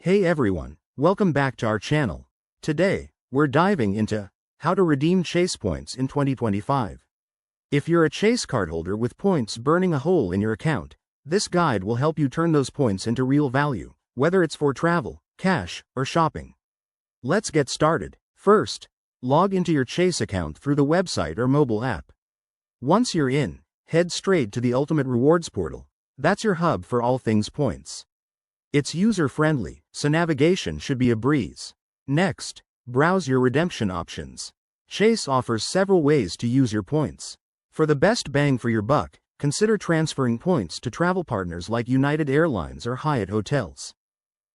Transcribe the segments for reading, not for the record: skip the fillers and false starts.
Hey everyone, welcome back to our channel. Today, we're diving into how to redeem Chase points in 2025. If you're a Chase cardholder with points burning a hole in your account, this guide will help you turn those points into real value, whether it's for travel, cash, or shopping. Let's get started. First, log into your Chase account through the website or mobile app. Once you're in, head straight to the Ultimate Rewards portal. That's your hub for all things points. It's user-friendly, so navigation should be a breeze. Next, browse your redemption options. Chase offers several ways to use your points. For the best bang for your buck, consider transferring points to travel partners like United Airlines or Hyatt Hotels.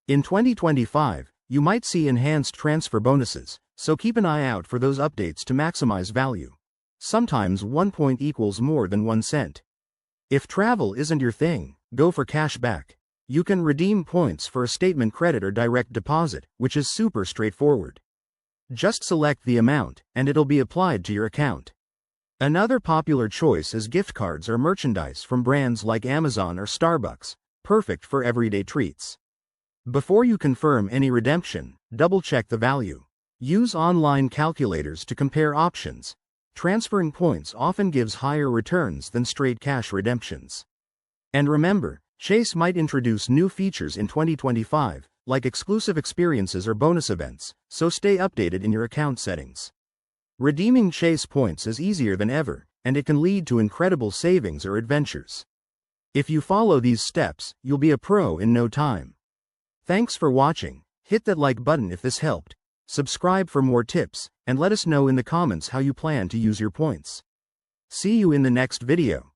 In 2025, you might see enhanced transfer bonuses, so keep an eye out for those updates to maximize value. Sometimes 1 point equals more than 1 cent. If travel isn't your thing, go for cash back. You can redeem points for a statement credit or direct deposit, which is super straightforward. Just select the amount, and it'll be applied to your account. Another popular choice is gift cards or merchandise from brands like Amazon or Starbucks, perfect for everyday treats. Before you confirm any redemption, double-check the value. Use online calculators to compare options. Transferring points often gives higher returns than straight cash redemptions. And remember, Chase might introduce new features in 2025, like exclusive experiences or bonus events, so stay updated in your account settings. Redeeming Chase points is easier than ever, and it can lead to incredible savings or adventures. If you follow these steps, you'll be a pro in no time. Thanks for watching. Hit that like button if this helped, subscribe for more tips, and let us know in the comments how you plan to use your points. See you in the next video.